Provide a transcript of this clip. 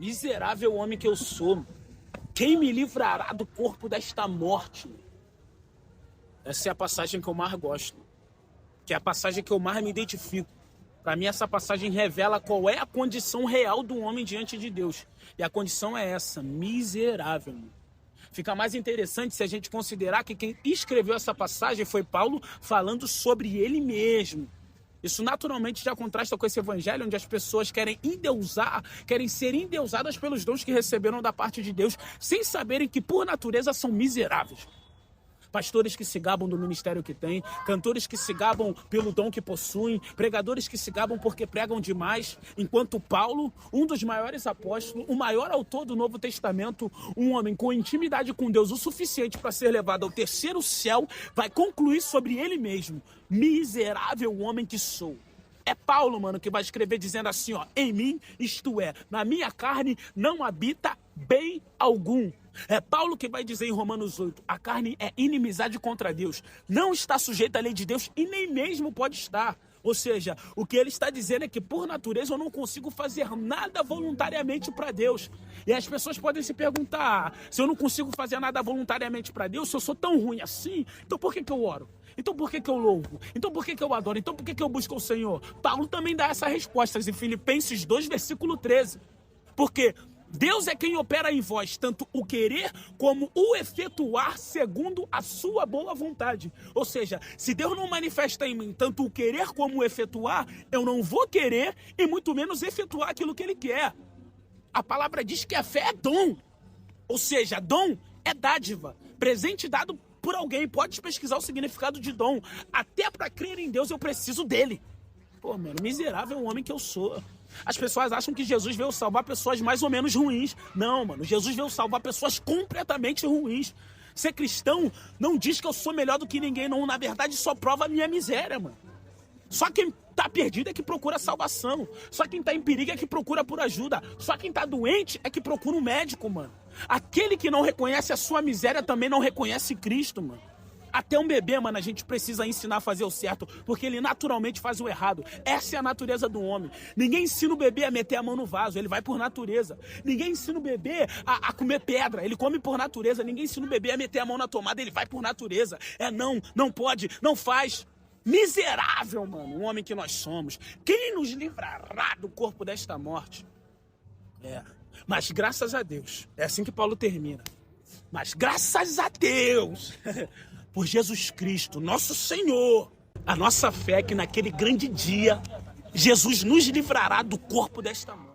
Miserável homem que eu sou, quem me livrará do corpo desta morte? Essa é a passagem que eu mais gosto, que é a passagem que eu mais me identifico. Para mim, essa passagem revela qual é a condição real do homem diante de Deus. E a condição é essa, miserável. Fica mais interessante se a gente considerar que quem escreveu essa passagem foi Paulo falando sobre ele mesmo. Isso naturalmente já contrasta com esse evangelho onde as pessoas querem endeusar, querem ser endeusadas pelos dons que receberam da parte de Deus, sem saberem que por natureza são miseráveis. Pastores que se gabam do ministério que têm, cantores que se gabam pelo dom que possuem, pregadores que se gabam porque pregam demais, enquanto Paulo, um dos maiores apóstolos, o maior autor do Novo Testamento, um homem com intimidade com Deus o suficiente para ser levado ao terceiro céu, vai concluir sobre ele mesmo: miserável homem que sou. É Paulo, mano, que vai escrever dizendo assim, ó: em mim, isto é, na minha carne não habita bem algum. É Paulo que vai dizer em Romanos 8, a carne é inimizade contra Deus, não está sujeita à lei de Deus e nem mesmo pode estar. Ou seja, o que ele está dizendo é que por natureza eu não consigo fazer nada voluntariamente para Deus. E as pessoas podem se perguntar, se eu não consigo fazer nada voluntariamente para Deus, se eu sou tão ruim assim, então por que eu oro? Então por que eu louvo? Então por que eu adoro? Então por que eu busco o Senhor? Paulo também dá essa resposta em Filipenses 2, versículo 13. Porque Deus é quem opera em vós, tanto o querer como o efetuar segundo a sua boa vontade. Ou seja, se Deus não manifesta em mim tanto o querer como o efetuar, eu não vou querer e muito menos efetuar aquilo que Ele quer. A palavra diz que a fé é dom. Ou seja, dom é dádiva, presente dado por alguém. Pode pesquisar o significado de dom. Até para crer em Deus eu preciso dele. Pô, mano, miserável homem que eu sou. As pessoas acham que Jesus veio salvar pessoas mais ou menos ruins. Não, mano, Jesus veio salvar pessoas completamente ruins. Ser cristão não diz que eu sou melhor do que ninguém, não. Na verdade, só prova a minha miséria, mano. Só quem tá perdido é que procura salvação. Só quem tá em perigo é que procura por ajuda. Só quem tá doente é que procura um médico, mano. Aquele que não reconhece a sua miséria também não reconhece Cristo, mano. Até um bebê, mano, a gente precisa ensinar a fazer o certo, porque ele naturalmente faz o errado. Essa é a natureza do homem. Ninguém ensina o bebê a meter a mão no vaso, ele vai por natureza. Ninguém ensina o bebê a comer pedra, ele come por natureza. Ninguém ensina o bebê a meter a mão na tomada, ele vai por natureza. Não pode, não faz. Miserável, mano, o homem que nós somos. Quem nos livrará do corpo desta morte? Mas graças a Deus, é assim que Paulo termina. Mas graças a Deus, por Jesus Cristo, nosso Senhor, a nossa fé é que naquele grande dia, Jesus nos livrará do corpo desta morte.